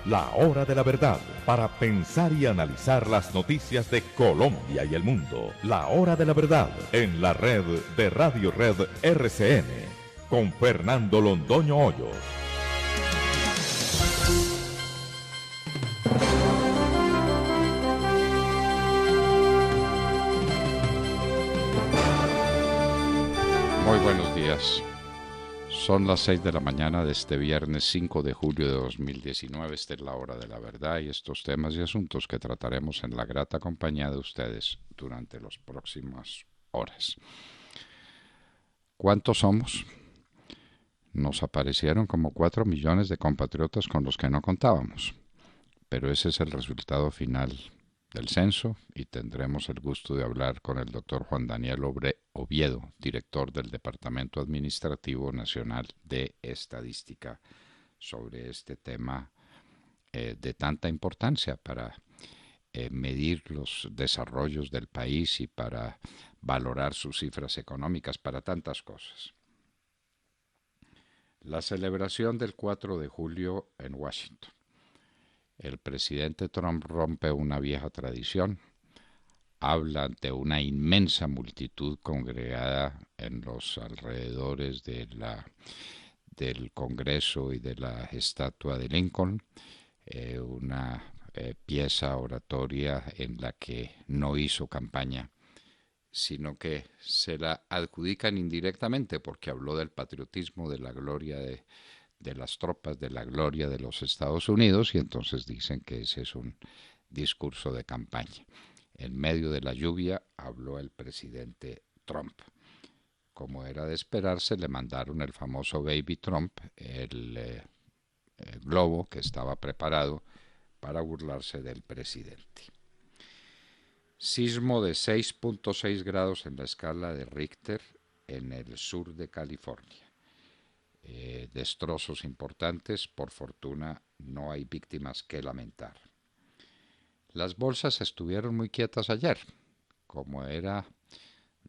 La hora de la verdad, para pensar y analizar las noticias de Colombia y el mundo. La hora de la verdad, en la red de Radio Red RCN, con Fernando Londoño Hoyos. Muy buenos días. Son las 6 de la mañana de este viernes 5 de julio de 2019. Esta es la hora de la verdad y estos temas y asuntos que trataremos en la grata compañía de ustedes durante las próximas horas. ¿Cuántos somos? Nos aparecieron como 4 millones de compatriotas con los que no contábamos, pero ese es el resultado final del censo y tendremos el gusto de hablar con el doctor Juan Daniel Oviedo, director del Departamento Administrativo Nacional de Estadística, sobre este tema de tanta importancia para medir los desarrollos del país y para valorar sus cifras económicas, para tantas cosas. La celebración del 4 de julio en Washington. El presidente Trump rompe una vieja tradición, habla ante una inmensa multitud congregada en los alrededores del Congreso y de la estatua de Lincoln, una pieza oratoria en la que no hizo campaña, sino que se la adjudican indirectamente porque habló del patriotismo, de la gloria de las tropas, de la gloria de los Estados Unidos, y entonces dicen que ese es un discurso de campaña. En medio de la lluvia habló el presidente Trump. Como era de esperarse, le mandaron el famoso Baby Trump, el globo que estaba preparado para burlarse del presidente. Sismo de 6.6 grados en la escala de Richter en el sur de California. Destrozos importantes, por fortuna no hay víctimas que lamentar. Las bolsas estuvieron muy quietas ayer, como era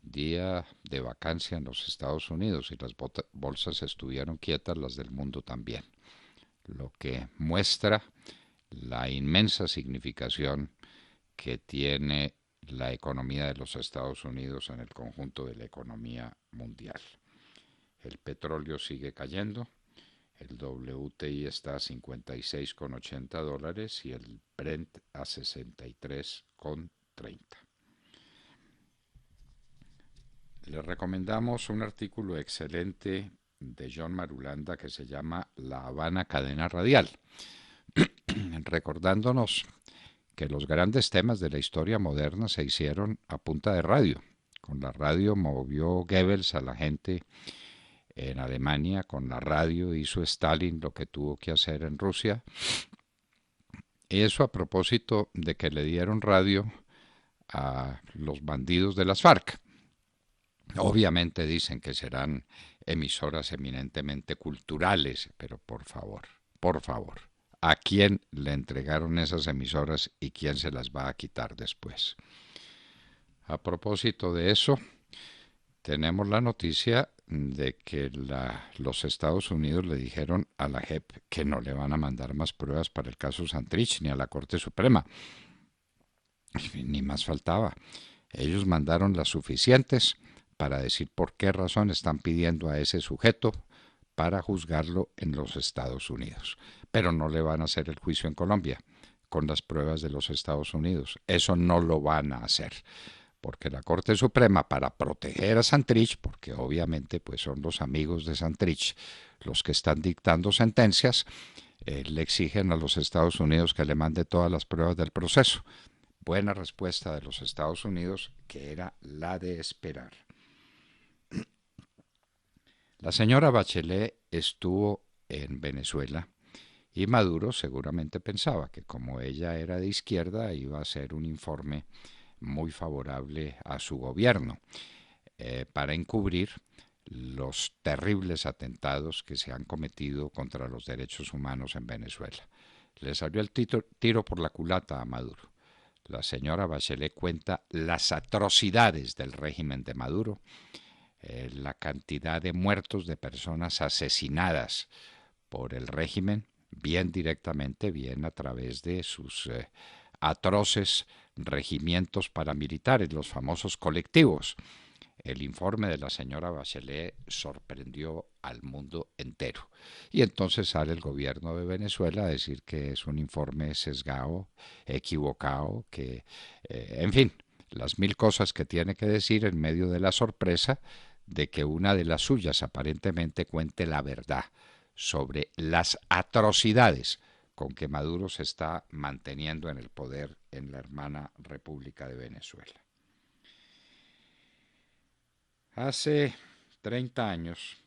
día de vacancia en los Estados Unidos y las bolsas estuvieron quietas, las del mundo también, lo que muestra la inmensa significación que tiene la economía de los Estados Unidos en el conjunto de la economía mundial. El petróleo sigue cayendo, el WTI está a $56,80 y el Brent a $63,30. Le recomendamos un artículo excelente de John Marulanda que se llama La Habana Cadena Radial, recordándonos que los grandes temas de la historia moderna se hicieron a punta de radio. Con la radio movió Goebbels a la gente en Alemania, con la radio hizo Stalin lo que tuvo que hacer en Rusia. Y eso a propósito de que le dieron radio a los bandidos de las FARC. Obviamente dicen que serán emisoras eminentemente culturales, pero por favor, ¿a quién le entregaron esas emisoras y quién se las va a quitar después? A propósito de eso, tenemos la noticia de que los Estados Unidos le dijeron a la JEP que no le van a mandar más pruebas para el caso Santrich ni a la Corte Suprema. Ni más faltaba. Ellos mandaron las suficientes para decir por qué razón están pidiendo a ese sujeto para juzgarlo en los Estados Unidos. Pero no le van a hacer el juicio en Colombia con las pruebas de los Estados Unidos. Eso no lo van a hacer. Porque la Corte Suprema, para proteger a Santrich, porque obviamente pues son los amigos de Santrich los que están dictando sentencias, le exigen a los Estados Unidos que le mande todas las pruebas del proceso. Buena respuesta de los Estados Unidos, que era la de esperar. La señora Bachelet estuvo en Venezuela y Maduro seguramente pensaba que como ella era de izquierda iba a hacer un informe muy favorable a su gobierno para encubrir los terribles atentados que se han cometido contra los derechos humanos en Venezuela. Le salió el tiro por la culata a Maduro. La señora Bachelet cuenta las atrocidades del régimen de Maduro, la cantidad de muertos, de personas asesinadas por el régimen, bien directamente, bien a través de sus atroces regimientos paramilitares, los famosos colectivos. El informe de la señora Bachelet sorprendió al mundo entero. Y entonces sale el gobierno de Venezuela a decir que es un informe sesgado, equivocado, que, en fin, las mil cosas que tiene que decir en medio de la sorpresa de que una de las suyas aparentemente cuente la verdad sobre las atrocidades con que Maduro se está manteniendo en el poder en la hermana República de Venezuela. Hace 30 años,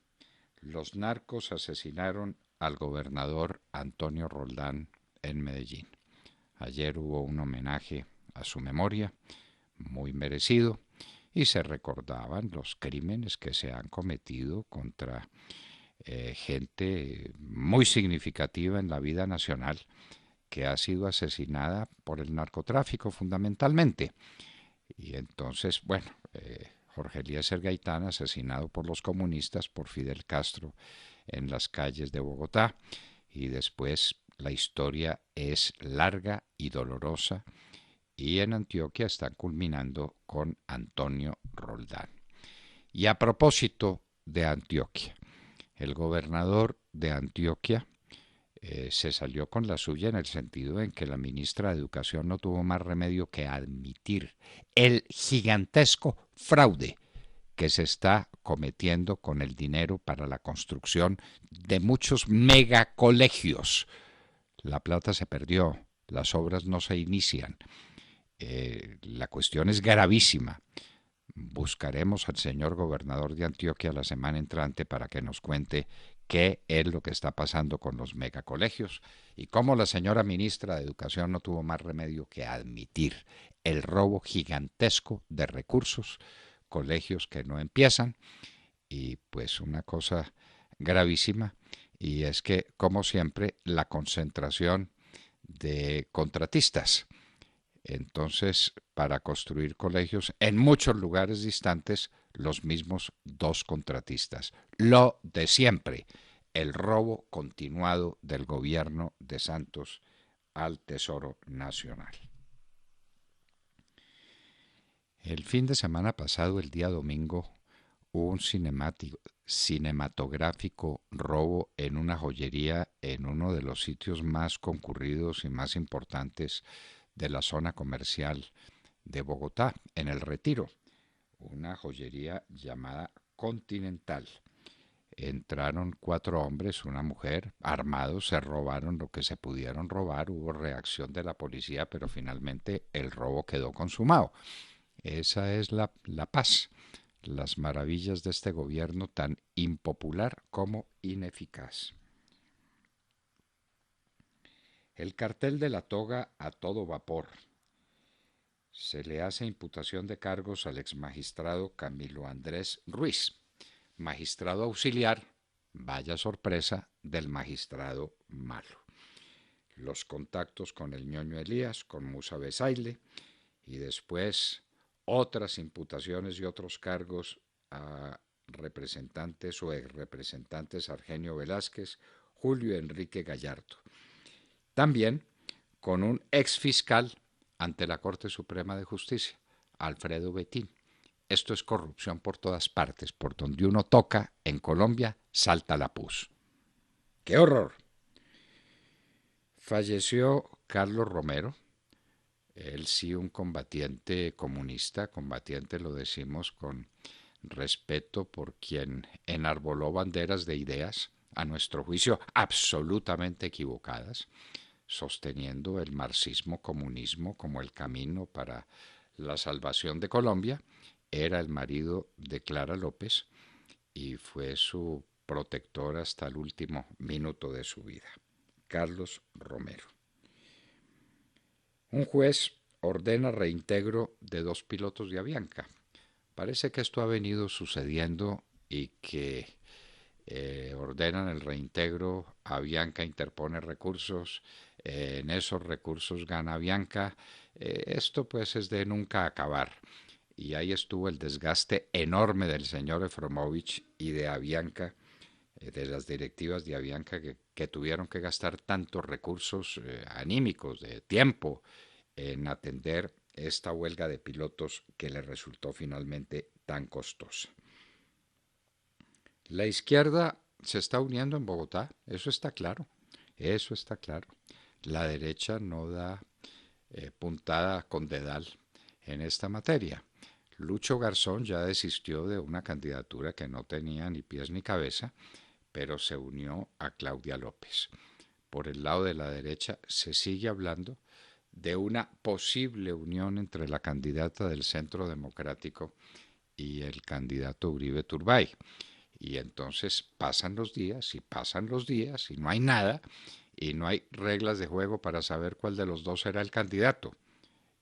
los narcos asesinaron al gobernador Antonio Roldán en Medellín. Ayer hubo un homenaje a su memoria, muy merecido, y se recordaban los crímenes que se han cometido contra gente muy significativa en la vida nacional que ha sido asesinada por el narcotráfico fundamentalmente. Y entonces, bueno, Jorge Eliezer Gaitán, asesinado por los comunistas, por Fidel Castro en las calles de Bogotá, y después la historia es larga y dolorosa, y en Antioquia están culminando con Antonio Roldán. Y a propósito de Antioquia, el gobernador de Antioquia se salió con la suya en el sentido en que la ministra de Educación no tuvo más remedio que admitir el gigantesco fraude que se está cometiendo con el dinero para la construcción de muchos megacolegios. La plata se perdió, las obras no se inician. La cuestión es gravísima. Buscaremos al señor gobernador de Antioquia la semana entrante para que nos cuente qué es lo que está pasando con los megacolegios y cómo la señora ministra de Educación no tuvo más remedio que admitir el robo gigantesco de recursos, colegios que no empiezan, y pues una cosa gravísima, y es que, como siempre, la concentración de contratistas. Entonces, para construir colegios en muchos lugares distantes, los mismos dos contratistas. Lo de siempre, el robo continuado del gobierno de Santos al Tesoro Nacional. El fin de semana pasado, el día domingo, hubo un cinematográfico robo en una joyería en uno de los sitios más concurridos y más importantes de la zona comercial de Bogotá, en el Retiro, una joyería llamada Continental. Entraron 4 hombres, una mujer, armados, se robaron lo que se pudieron robar, hubo reacción de la policía, pero finalmente el robo quedó consumado. Esa es la paz, las maravillas de este gobierno tan impopular como ineficaz. El cartel de la toga a todo vapor. Se le hace imputación de cargos al exmagistrado Camilo Andrés Ruiz, magistrado auxiliar, vaya sorpresa, del magistrado malo. Los contactos con el ñoño Elías, con Musa Besaile, y después otras imputaciones y otros cargos a representantes o exrepresentantes Argenio Velázquez, Julio Enrique Gallardo. También con un exfiscal ante la Corte Suprema de Justicia, Alfredo Betín. Esto es corrupción por todas partes. Por donde uno toca, en Colombia, salta la pus. ¡Qué horror! Falleció Carlos Romero, él sí un combatiente comunista, combatiente lo decimos con respeto por quien enarboló banderas de ideas, a nuestro juicio absolutamente equivocadas, sosteniendo el marxismo-comunismo como el camino para la salvación de Colombia. Era el marido de Clara López y fue su protector hasta el último minuto de su vida. Carlos Romero. Un juez ordena reintegro de 2 pilotos de Avianca. Parece que esto ha venido sucediendo y que ordenan el reintegro, Avianca interpone recursos, en esos recursos gana Avianca. Esto pues es de nunca acabar. Y ahí estuvo el desgaste enorme del señor Efromovich y de Avianca de las directivas de Avianca que tuvieron que gastar tantos recursos anímicos, de tiempo, en atender esta huelga de pilotos que le resultó finalmente tan costosa. La izquierda se está uniendo en Bogotá, eso está claro, eso está claro. La derecha no da puntada con dedal en esta materia. Lucho Garzón ya desistió de una candidatura que no tenía ni pies ni cabeza, pero se unió a Claudia López. Por el lado de la derecha se sigue hablando de una posible unión entre la candidata del Centro Democrático y el candidato Uribe Turbay. Y entonces pasan los días y no hay nada y no hay reglas de juego para saber cuál de los dos será el candidato.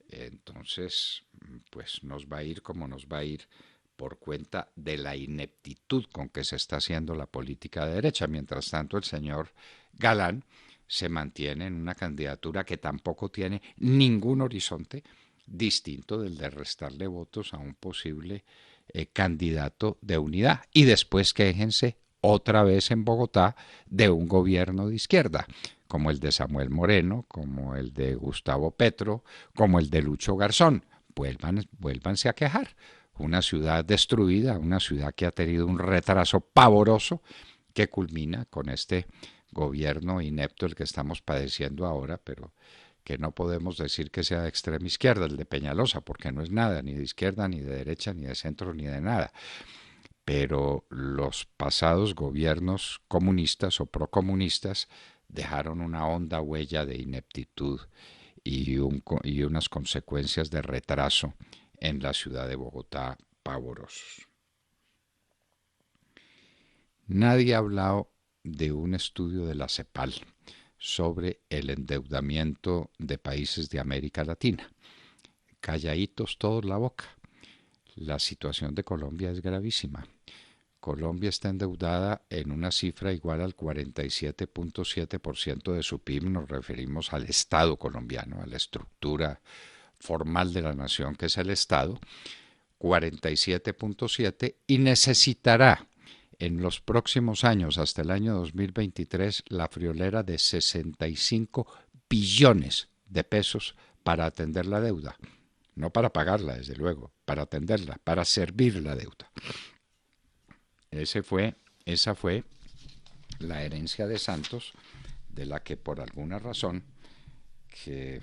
Entonces, pues nos va a ir como nos va a ir por cuenta de la ineptitud con que se está haciendo la política de derecha. Mientras tanto, el señor Galán se mantiene en una candidatura que tampoco tiene ningún horizonte distinto del de restarle votos a un posible candidato de unidad. Y después quéjense otra vez en Bogotá de un gobierno de izquierda, como el de Samuel Moreno, como el de Gustavo Petro, como el de Lucho Garzón. Vuélvanse a quejar. Una ciudad destruida, una ciudad que ha tenido un retraso pavoroso que culmina con este gobierno inepto el que estamos padeciendo ahora, pero que no podemos decir que sea de extrema izquierda, el de Peñalosa, porque no es nada, ni de izquierda, ni de derecha, ni de centro, ni de nada. Pero los pasados gobiernos comunistas o procomunistas dejaron una honda huella de ineptitud y unas consecuencias de retraso en la ciudad de Bogotá pavorosos. Nadie ha hablado de un estudio de la CEPAL sobre el endeudamiento de países de América Latina. Calladitos todos la boca. La situación de Colombia es gravísima. Colombia está endeudada en una cifra igual al 47.7% de su PIB. Nos referimos al Estado colombiano, a la estructura formal de la nación que es el Estado, 47.7%, y necesitará en los próximos años, hasta el año 2023, la friolera de 65 billones de pesos para atender la deuda. No para pagarla, desde luego, para atenderla, para servir la deuda. Esa fue la herencia de Santos, de la que por alguna razón que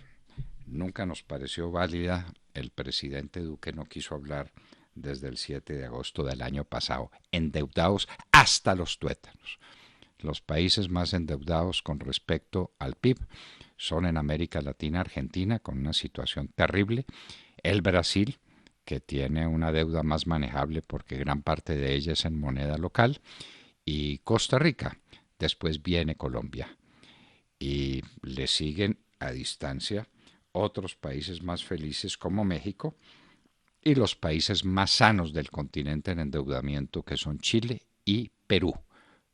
nunca nos pareció válida, el presidente Duque no quiso hablar desde el 7 de agosto del año pasado, endeudados hasta los tuétanos. Los países más endeudados con respecto al PIB son en América Latina Argentina, con una situación terrible, el Brasil, que tiene una deuda más manejable porque gran parte de ella es en moneda local, y Costa Rica. Después viene Colombia. Y le siguen a distancia otros países más felices como México y los países más sanos del continente en endeudamiento, que son Chile y Perú.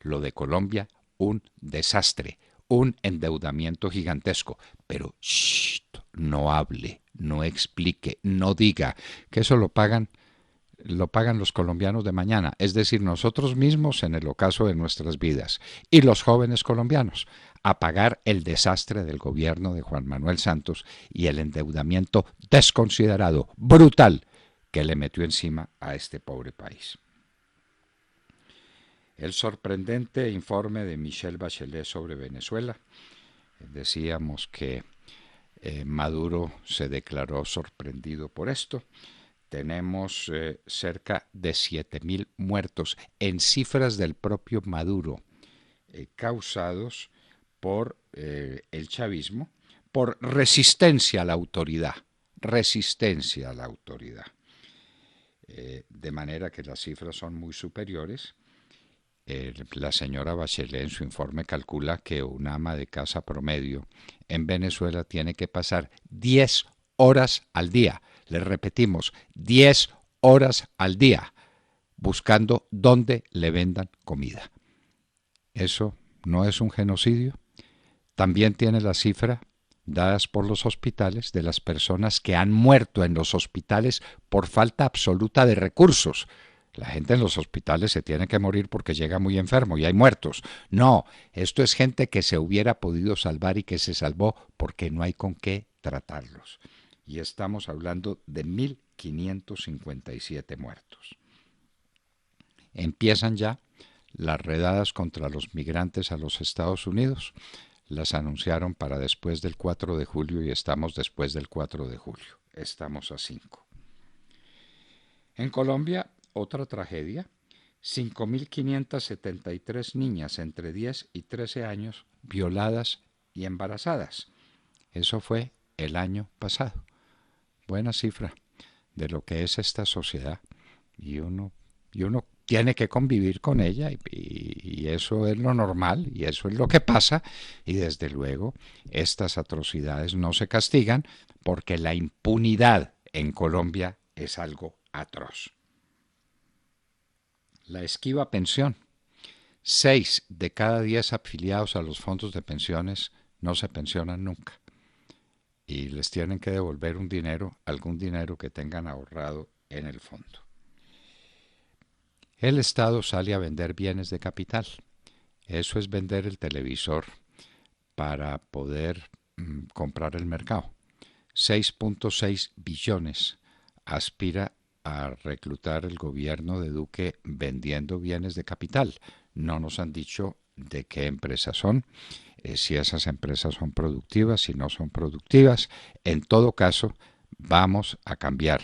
Lo de Colombia, un desastre, un endeudamiento gigantesco. Pero no hable, no explique, no diga que eso lo pagan los colombianos de mañana, es decir, nosotros mismos en el ocaso de nuestras vidas, y los jóvenes colombianos, a pagar el desastre del gobierno de Juan Manuel Santos y el endeudamiento desconsiderado, brutal, que le metió encima a este pobre país. El sorprendente informe de Michelle Bachelet sobre Venezuela. Decíamos que Maduro se declaró sorprendido por esto. Tenemos cerca de 7.000 muertos en cifras del propio Maduro, causados por el chavismo, por resistencia a la autoridad. De manera que las cifras son muy superiores. La señora Bachelet en su informe calcula que una ama de casa promedio en Venezuela tiene que pasar 10 horas al día. Les repetimos, 10 horas al día buscando dónde le vendan comida. ¿Eso no es un genocidio? También tiene la cifra dadas por los hospitales de las personas que han muerto en los hospitales por falta absoluta de recursos. La gente en los hospitales se tiene que morir porque llega muy enfermo y hay muertos. No, esto es gente que se hubiera podido salvar y que se salvó porque no hay con qué tratarlos. Y estamos hablando de 1.557 muertos. Empiezan ya las redadas contra los migrantes a los Estados Unidos. Las anunciaron para después del 4 de julio y estamos después del 4 de julio. Estamos a 5. En Colombia, otra tragedia. 5.573 niñas entre 10 y 13 años violadas y embarazadas. Eso fue el año pasado. Buena cifra de lo que es esta sociedad. Y uno tiene que convivir con ella y eso es lo normal y eso es lo que pasa. Y desde luego estas atrocidades no se castigan porque la impunidad en Colombia es algo atroz. La esquiva pensión. 6 de cada 10 afiliados a los fondos de pensiones no se pensionan nunca. Y les tienen que devolver algún dinero que tengan ahorrado en el fondo. El Estado sale a vender bienes de capital. Eso es vender el televisor para poder comprar el mercado. 6.6 billones aspira a reclutar el gobierno de Duque vendiendo bienes de capital. No nos han dicho de qué empresas son, si esas empresas son productivas, si no son productivas. En todo caso, vamos a cambiar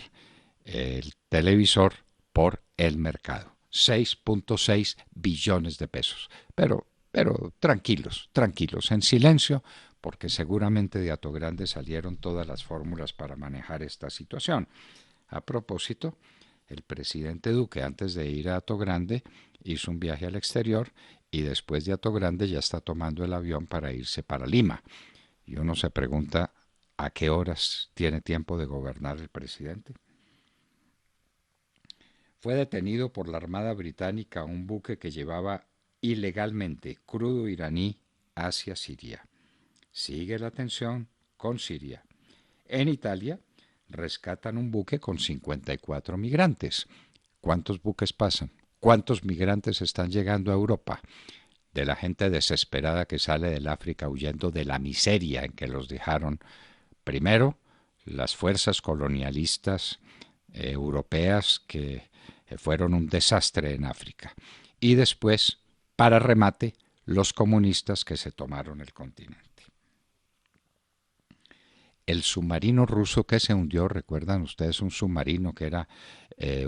el televisor por el mercado. 6.6 billones de pesos. Pero tranquilos, en silencio, porque seguramente de Atogrande salieron todas las fórmulas para manejar esta situación. A propósito, el presidente Duque, antes de ir a Atogrande, hizo un viaje al exterior y después de Atogrande ya está tomando el avión para irse para Lima. Y uno se pregunta, ¿a qué horas tiene tiempo de gobernar el presidente? Fue detenido por la Armada Británica un buque que llevaba ilegalmente crudo iraní hacia Siria. Sigue la tensión con Siria. En Italia rescatan un buque con 54 migrantes. ¿Cuántos buques pasan? ¿Cuántos migrantes están llegando a Europa? De la gente desesperada que sale del África huyendo de la miseria en que los dejaron primero las fuerzas colonialistas europeas que fueron un desastre en África y después, para remate, los comunistas que se tomaron el continente. El submarino ruso que se hundió, recuerdan ustedes, un submarino que era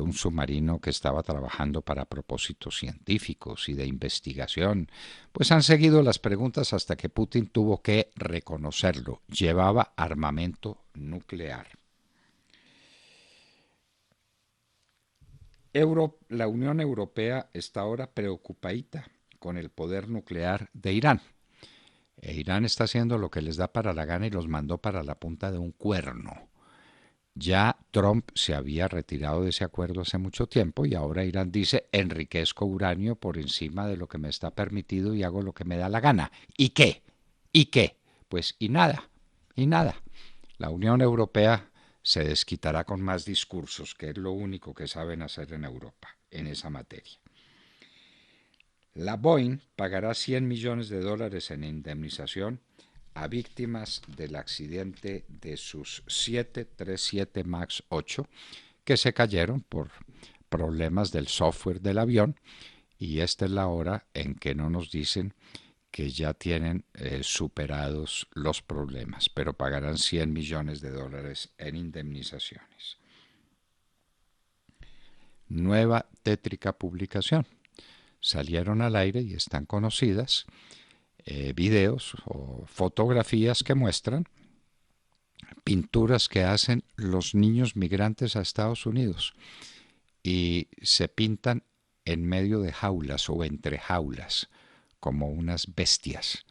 un submarino que estaba trabajando para propósitos científicos y de investigación, pues han seguido las preguntas hasta que Putin tuvo que reconocerlo. Llevaba armamento nuclear. La Unión Europea está ahora preocupadita con el poder nuclear de Irán. Irán está haciendo lo que les da para la gana y los mandó para la punta de un cuerno. Ya Trump se había retirado de ese acuerdo hace mucho tiempo y ahora Irán dice, enriquezco uranio por encima de lo que me está permitido y hago lo que me da la gana. ¿Y qué? ¿Y qué? Pues y nada. La Unión Europea se desquitará con más discursos, que es lo único que saben hacer en Europa en esa materia. La Boeing pagará $100 millones en indemnización a víctimas del accidente de sus 737 MAX 8 que se cayeron por problemas del software del avión, y esta es la hora en que no nos dicen que ya tienen superados los problemas, pero pagarán $100 millones en indemnizaciones. Nueva tétrica publicación. Salieron al aire y están conocidas videos o fotografías que muestran pinturas que hacen los niños migrantes a Estados Unidos y se pintan en medio de jaulas o entre jaulas como unas bestias.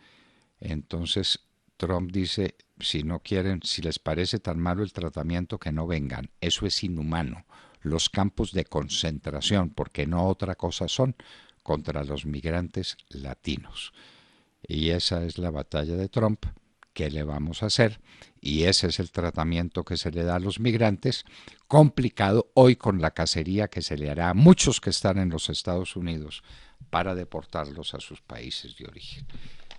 Entonces Trump dice, si no quieren, si les parece tan malo el tratamiento, que no vengan. Eso es inhumano. Los campos de concentración, porque no otra cosa son, contra los migrantes latinos. Y esa es la batalla de Trump, ¿qué le vamos a hacer? Y ese es el tratamiento que se le da a los migrantes, complicado hoy con la cacería que se le hará a muchos que están en los Estados Unidos para deportarlos a sus países de origen.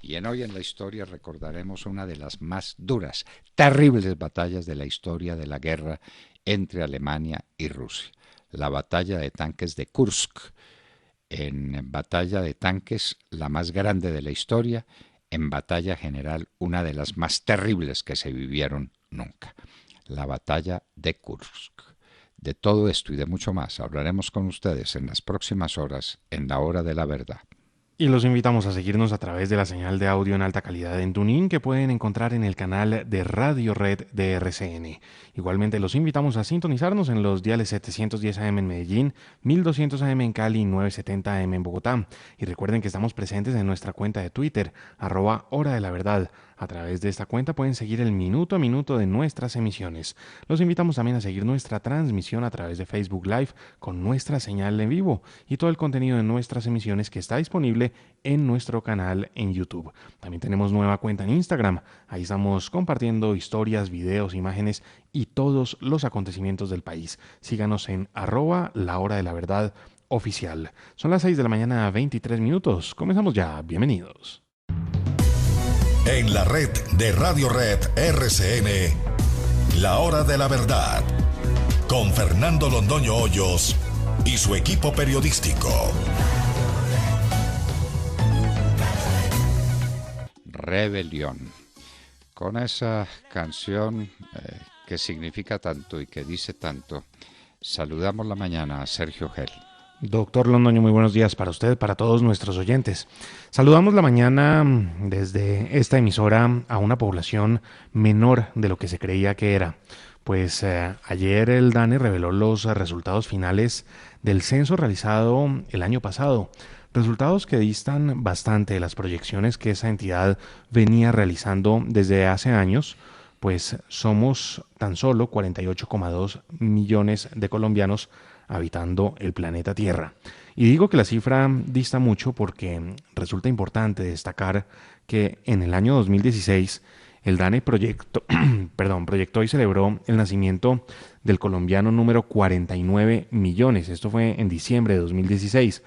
Y en Hoy en la Historia recordaremos una de las más duras, terribles batallas de la historia de la guerra entre Alemania y Rusia, la batalla de tanques de Kursk, en batalla de tanques la más grande de la historia, en batalla general una de las más terribles que se vivieron nunca, la batalla de Kursk. De todo esto y de mucho más hablaremos con ustedes en las próximas horas en la Hora de la Verdad. Y los invitamos a seguirnos a través de la señal de audio en alta calidad en TuneIn que pueden encontrar en el canal de Radio Red de RCN. Igualmente los invitamos a sintonizarnos en los diales 710 AM en Medellín, 1200 AM en Cali y 970 AM en Bogotá. Y recuerden que estamos presentes en nuestra cuenta de Twitter, @Hora de la Verdad. A través de esta cuenta pueden seguir el minuto a minuto de nuestras emisiones. Los invitamos también a seguir nuestra transmisión a través de Facebook Live con nuestra señal en vivo y todo el contenido de nuestras emisiones que está disponible en nuestro canal en YouTube. También tenemos nueva cuenta en Instagram. Ahí estamos compartiendo historias, videos, imágenes y todos los acontecimientos del país. Síganos en @La Hora de la Verdad oficial. Son las 6 de la mañana, 23 minutos. Comenzamos ya. Bienvenidos. En la red de Radio Red RCN, La Hora de la Verdad, con Fernando Londoño Hoyos y su equipo periodístico. Rebelión. Con esa canción que significa tanto y que dice tanto, saludamos la mañana a Sergio Gel. Doctor Londoño, muy buenos días para usted, para todos nuestros oyentes. Saludamos la mañana desde esta emisora a una población menor de lo que se creía que era. Pues ayer el DANE reveló los resultados finales del censo realizado el año pasado. Resultados que distan bastante de las proyecciones que esa entidad venía realizando desde hace años, pues somos tan solo 48,2 millones de colombianos habitando el planeta Tierra. Y digo que la cifra dista mucho porque resulta importante destacar que en el año 2016 el DANE proyectó y celebró el nacimiento del colombiano número 49 millones. Esto fue en diciembre de 2016.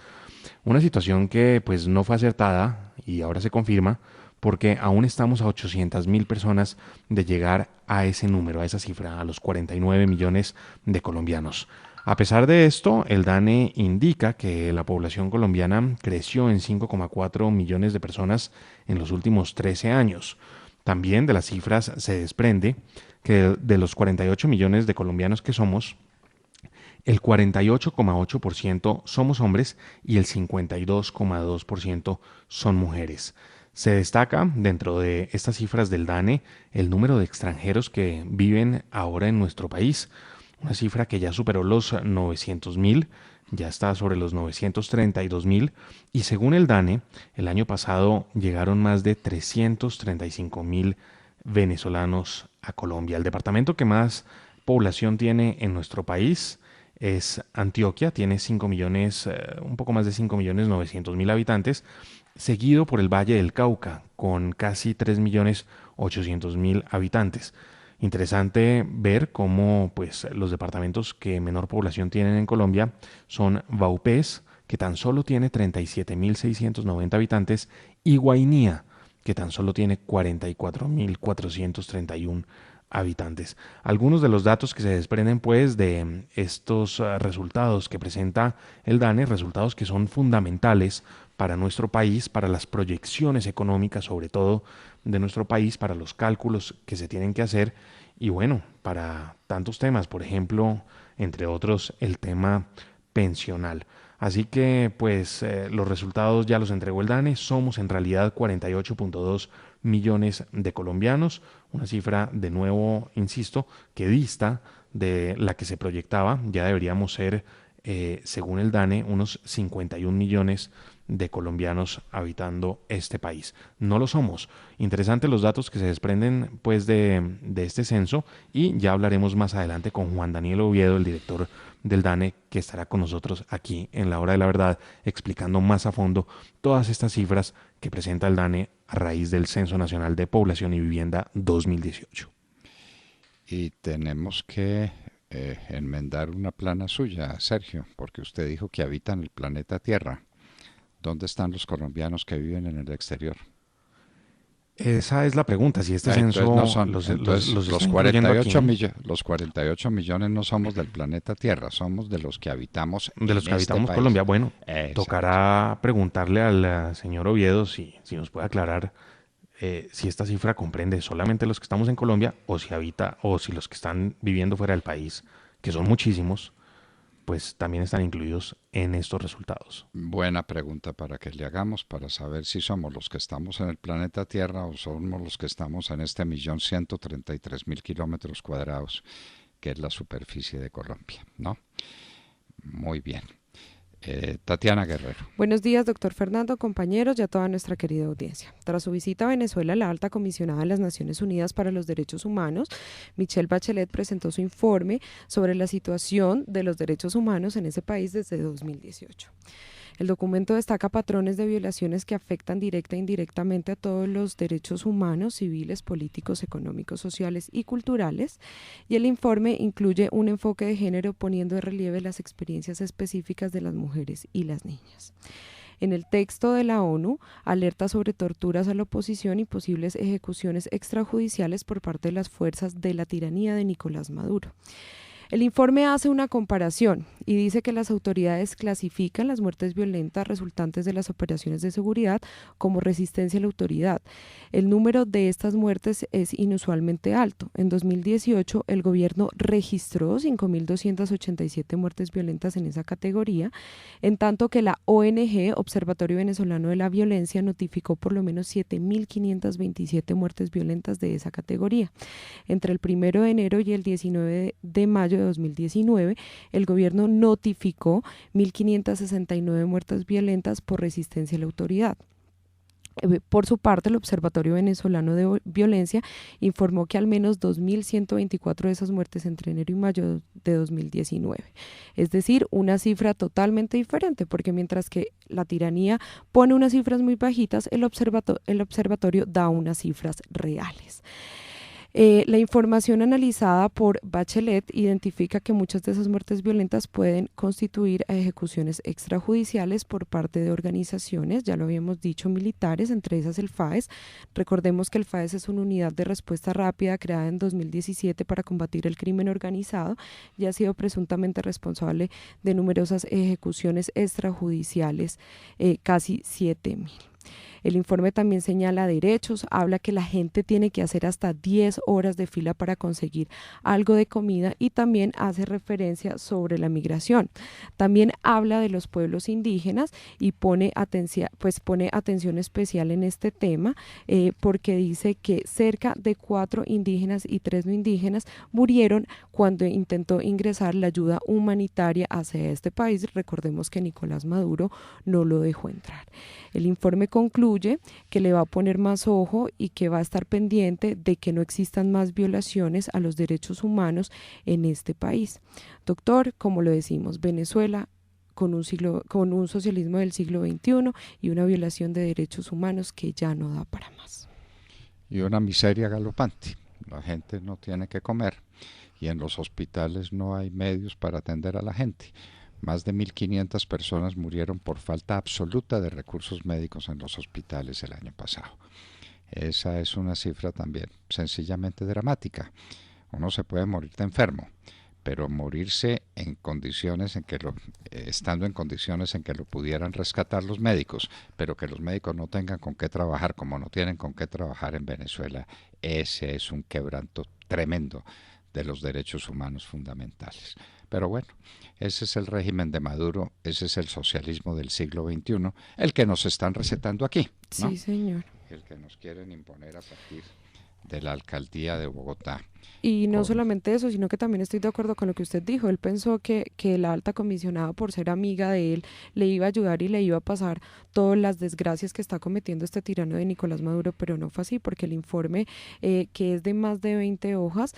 Una situación que pues no fue acertada y ahora se confirma porque aún estamos a 800.000 personas de llegar a ese número, a esa cifra, a los 49 millones de colombianos. A pesar de esto, el DANE indica que la población colombiana creció en 5,4 millones de personas en los últimos 13 años. También de las cifras se desprende que de los 48 millones de colombianos que somos, el 48,8% somos hombres y el 52,2% son mujeres. Se destaca dentro de estas cifras del DANE el número de extranjeros que viven ahora en nuestro país, una cifra que ya superó los 900.000, ya está sobre los 932.000 y según el DANE, el año pasado llegaron más de 335.000 venezolanos a Colombia. El departamento que más población tiene en nuestro país es Antioquia, tiene 5 millones, un poco más de 5.900.000 habitantes, seguido por el Valle del Cauca, con casi 3.800.000 habitantes. Interesante ver cómo pues, los departamentos que menor población tienen en Colombia son Vaupés, que tan solo tiene 37.690 habitantes, y Guainía, que tan solo tiene 44.431 habitantes. Algunos de los datos que se desprenden pues de estos resultados que presenta el DANE, resultados que son fundamentales para nuestro país, para las proyecciones económicas sobre todo de nuestro país, para los cálculos que se tienen que hacer y bueno, para tantos temas, por ejemplo, entre otros, el tema pensional. Así que pues los resultados ya los entregó el DANE, somos en realidad 48,2 millones de colombianos, una cifra de nuevo, insisto, que dista de la que se proyectaba, ya deberíamos ser, según el DANE, unos 51 millones de colombianos habitando este país. No lo somos. Interesantes los datos que se desprenden pues de este censo, y ya hablaremos más adelante con Juan Daniel Oviedo, el director del DANE, que estará con nosotros aquí en la Hora de la Verdad explicando más a fondo todas estas cifras que presenta el DANE a raíz del Censo Nacional de Población y Vivienda 2018. Y tenemos que enmendar una plana suya, Sergio, porque usted dijo que habitan el planeta Tierra. ¿Dónde están los colombianos que viven en el exterior? Esa es la pregunta, si este censo no son, los 48 millones no somos del planeta Tierra, somos de los que habitamos país. Colombia. Bueno, tocará preguntarle al señor Oviedo si nos puede aclarar si esta cifra comprende solamente los que estamos en Colombia, o si los que están viviendo fuera del país, que son muchísimos, pues también están incluidos en estos resultados. Buena pregunta para que le hagamos, para saber si somos los que estamos en el planeta Tierra o somos los que estamos en este 1.133.000 kilómetros cuadrados, que es la superficie de Colombia, ¿no? Muy bien. Tatiana Guerrero. Buenos días, doctor Fernando, compañeros y a toda nuestra querida audiencia. Tras su visita a Venezuela, la alta comisionada de las Naciones Unidas para los Derechos Humanos, Michelle Bachelet, presentó su informe sobre la situación de los derechos humanos en ese país desde 2018. El documento destaca patrones de violaciones que afectan directa e indirectamente a todos los derechos humanos, civiles, políticos, económicos, sociales y culturales, y el informe incluye un enfoque de género poniendo de relieve las experiencias específicas de las mujeres y las niñas. En el texto de la ONU, alerta sobre torturas a la oposición y posibles ejecuciones extrajudiciales por parte de las fuerzas de la tiranía de Nicolás Maduro. El informe hace una comparación y dice que las autoridades clasifican las muertes violentas resultantes de las operaciones de seguridad como resistencia a la autoridad. El número de estas muertes es inusualmente alto. En 2018, el gobierno registró 5.287 muertes violentas en esa categoría, en tanto que la ONG Observatorio Venezolano de la Violencia notificó por lo menos 7.527 muertes violentas de esa categoría. Entre el 1 de enero y el 19 de mayo de 2019, el gobierno notificó 1.569 muertes violentas por resistencia a la autoridad. Por su parte, el Observatorio Venezolano de Violencia informó que al menos 2.124 de esas muertes entre enero y mayo de 2019. Es decir, una cifra totalmente diferente, porque mientras que la tiranía pone unas cifras muy bajitas, el observatorio da unas cifras reales. La información analizada por Bachelet identifica que muchas de esas muertes violentas pueden constituir a ejecuciones extrajudiciales por parte de organizaciones, ya lo habíamos dicho, militares, entre esas el FAES. Recordemos que el FAES es una unidad de respuesta rápida creada en 2017 para combatir el crimen organizado y ha sido presuntamente responsable de numerosas ejecuciones extrajudiciales, casi 7.000. El informe también señala derechos, habla que la gente tiene que hacer hasta 10 horas de fila para conseguir algo de comida y también hace referencia sobre la migración. También habla de los pueblos indígenas y pone atención especial en este tema porque dice que cerca de 4 indígenas y 3 no indígenas murieron cuando intentó ingresar la ayuda humanitaria hacia este país. Recordemos que Nicolás Maduro no lo dejó entrar. El informe concluye que le va a poner más ojo y que va a estar pendiente de que no existan más violaciones a los derechos humanos en este país. Doctor, como lo decimos, Venezuela con un socialismo del siglo XXI y una violación de derechos humanos que ya no da para más. Y una miseria galopante. La gente no tiene que comer y en los hospitales no hay medios para atender a la gente. Más de 1.500 personas murieron por falta absoluta de recursos médicos en los hospitales el año pasado. Esa es una cifra también sencillamente dramática. Uno se puede morir de enfermo, pero morirse en condiciones estando en condiciones en que lo pudieran rescatar los médicos, pero que los médicos no tengan con qué trabajar, como no tienen con qué trabajar en Venezuela, ese es un quebranto tremendo de los derechos humanos fundamentales. Pero bueno, ese es el régimen de Maduro, ese es el socialismo del siglo XXI, el que nos están recetando aquí, ¿no? Sí, señor. El que nos quieren imponer a partir de la alcaldía de Bogotá. Y no solamente eso, sino que también estoy de acuerdo con lo que usted dijo. Él pensó que la alta comisionada, por ser amiga de él, le iba a ayudar y le iba a pasar todas las desgracias que está cometiendo este tirano de Nicolás Maduro, pero no fue así, porque el informe, que es de más de 20 hojas,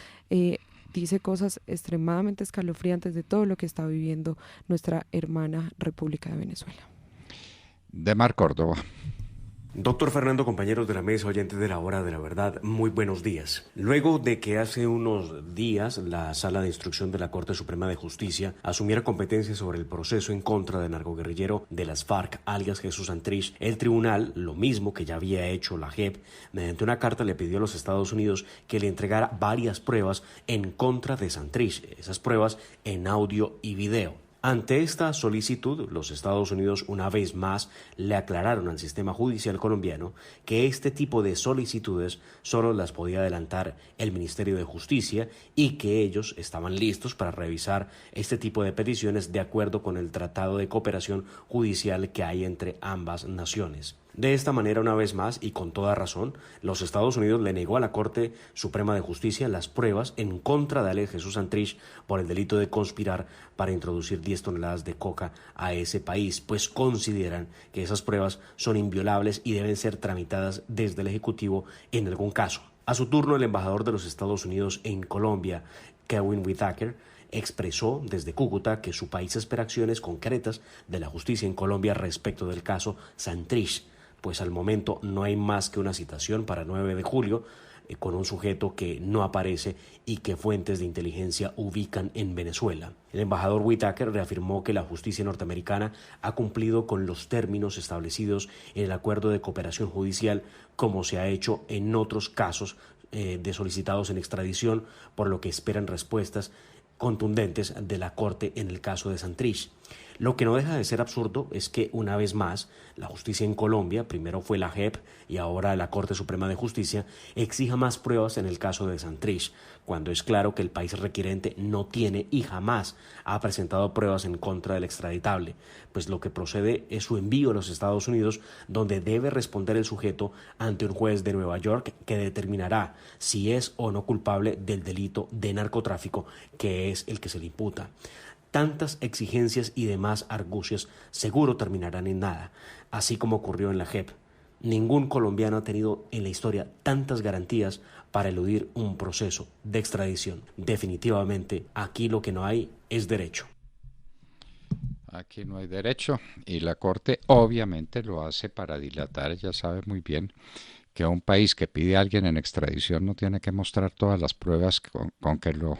dice cosas extremadamente escalofriantes de todo lo que está viviendo nuestra hermana República de Venezuela. Demar Córdoba. Doctor Fernando, compañeros de la mesa, oyentes de la Hora de la Verdad, muy buenos días. Luego de que hace unos días la Sala de Instrucción de la Corte Suprema de Justicia asumiera competencia sobre el proceso en contra del narcoguerrillero de las FARC, alias Jesús Santrich, el tribunal, lo mismo que ya había hecho la JEP, mediante una carta le pidió a los Estados Unidos que le entregara varias pruebas en contra de Santrich, esas pruebas en audio y video. Ante esta solicitud, los Estados Unidos una vez más le aclararon al sistema judicial colombiano que este tipo de solicitudes solo las podía adelantar el Ministerio de Justicia y que ellos estaban listos para revisar este tipo de peticiones de acuerdo con el Tratado de Cooperación Judicial que hay entre ambas naciones. De esta manera, una vez más, y con toda razón, los Estados Unidos le negó a la Corte Suprema de Justicia las pruebas en contra de Alex Jesús Santrich por el delito de conspirar para introducir 10 toneladas de coca a ese país, pues consideran que esas pruebas son inviolables y deben ser tramitadas desde el Ejecutivo en algún caso. A su turno, el embajador de los Estados Unidos en Colombia, Kevin Whitaker, expresó desde Cúcuta que su país espera acciones concretas de la justicia en Colombia respecto del caso Santrich, pues al momento no hay más que una citación para 9 de julio con un sujeto que no aparece y que fuentes de inteligencia ubican en Venezuela. El embajador Whitaker reafirmó que la justicia norteamericana ha cumplido con los términos establecidos en el acuerdo de cooperación judicial, como se ha hecho en otros casos de solicitados en extradición, por lo que esperan respuestas contundentes de la Corte en el caso de Santrich. Lo que no deja de ser absurdo es que, una vez más, la justicia en Colombia, primero fue la JEP y ahora la Corte Suprema de Justicia, exija más pruebas en el caso de Santrich, cuando es claro que el país requirente no tiene y jamás ha presentado pruebas en contra del extraditable, pues lo que procede es su envío a los Estados Unidos, donde debe responder el sujeto ante un juez de Nueva York que determinará si es o no culpable del delito de narcotráfico, que es el que se le imputa. Tantas exigencias y demás argucias seguro terminarán en nada, así como ocurrió en la JEP. Ningún colombiano ha tenido en la historia tantas garantías para eludir un proceso de extradición. Definitivamente, aquí lo que no hay es derecho. Aquí no hay derecho y la Corte obviamente lo hace para dilatar. Ella sabe muy bien que un país que pide a alguien en extradición no tiene que mostrar todas las pruebas con que lo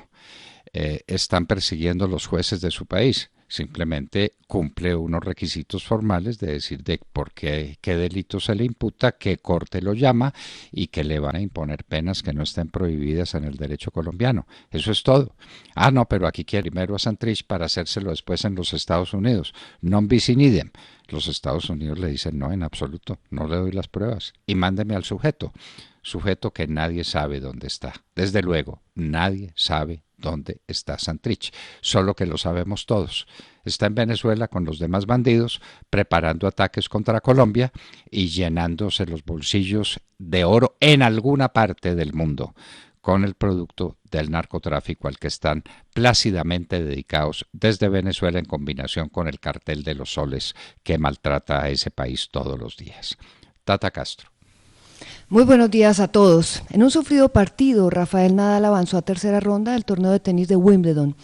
están persiguiendo los jueces de su país. Simplemente cumple unos requisitos formales de decir de por qué delito se le imputa, qué corte lo llama y que le van a imponer penas que no estén prohibidas en el derecho colombiano. Eso es todo. Ah, no, pero aquí quiere primero a Santrich para hacérselo después en los Estados Unidos. Non bis in idem. Los Estados Unidos le dicen no, en absoluto, no le doy las pruebas y mándeme al sujeto que nadie sabe dónde está. Desde luego, nadie sabe dónde está Santrich, solo que lo sabemos todos. Está en Venezuela con los demás bandidos, preparando ataques contra Colombia y llenándose los bolsillos de oro en alguna parte del mundo, con el producto del narcotráfico al que están plácidamente dedicados desde Venezuela en combinación con el cartel de los soles que maltrata a ese país todos los días. Tata Castro. Muy buenos días a todos. En un sufrido partido, Rafael Nadal avanzó a tercera ronda del torneo de tenis de Wimbledon.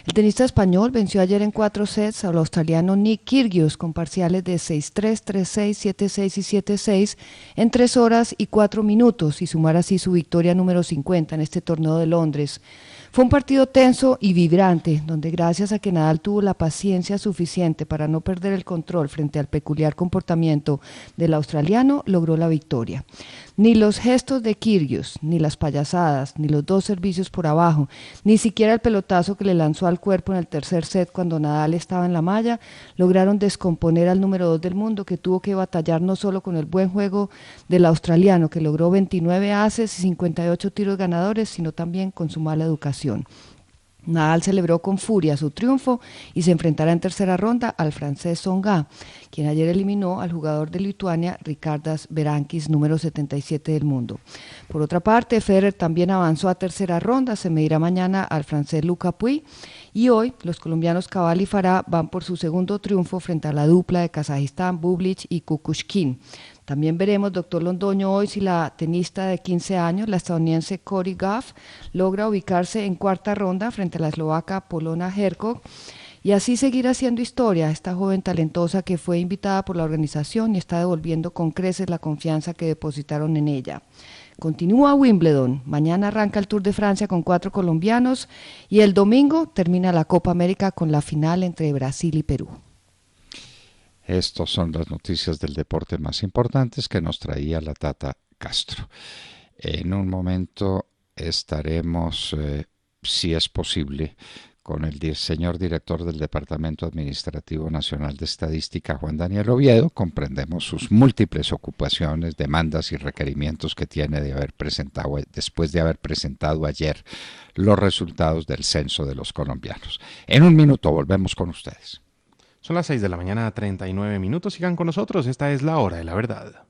El tenista español venció ayer en 4 sets al australiano Nick Kyrgios con parciales de 6-3, 3-6, 7-6 y 7-6 en 3 horas y 4 minutos y sumar así su victoria número 50 en este torneo de Londres. Fue un partido tenso y vibrante, donde gracias a que Nadal tuvo la paciencia suficiente para no perder el control frente al peculiar comportamiento del australiano, logró la victoria. Ni los gestos de Kyrgios, ni las payasadas, ni los 2 servicios por abajo, ni siquiera el pelotazo que le lanzó al cuerpo en el tercer set cuando Nadal estaba en la malla, lograron descomponer al número 2 del mundo, que tuvo que batallar no solo con el buen juego del australiano, que logró 29 aces y 58 tiros ganadores, sino también con su mala educación. Nadal celebró con furia su triunfo y se enfrentará en tercera ronda al francés Tsonga, quien ayer eliminó al jugador de Lituania, Ricardas Berankis, número 77 del mundo. Por otra parte, Federer también avanzó a tercera ronda, se medirá mañana al francés Luca Pouille, y hoy los colombianos Cabal y Farah van por su segundo triunfo frente a la dupla de Kazajistán, Bublik y Kukushkin. También veremos, doctor Londoño, hoy si la tenista de 15 años, la estadounidense Cory Gauff, logra ubicarse en cuarta ronda frente a la eslovaca Polona Hercog y así seguir haciendo historia. Esta joven talentosa que fue invitada por la organización y está devolviendo con creces la confianza que depositaron en ella. Continúa Wimbledon, mañana arranca el Tour de Francia con 4 colombianos y el domingo termina la Copa América con la final entre Brasil y Perú. Estas son las noticias del deporte más importantes que nos traía la Tata Castro. En un momento estaremos, si es posible, con el señor director del Departamento Administrativo Nacional de Estadística, Juan Daniel Oviedo. Comprendemos sus múltiples ocupaciones, demandas y requerimientos que tiene después de haber presentado ayer los resultados del censo de los colombianos. En un minuto volvemos con ustedes. Son las 6 de la mañana, 39 minutos. Sigan con nosotros. Esta es la hora de la verdad.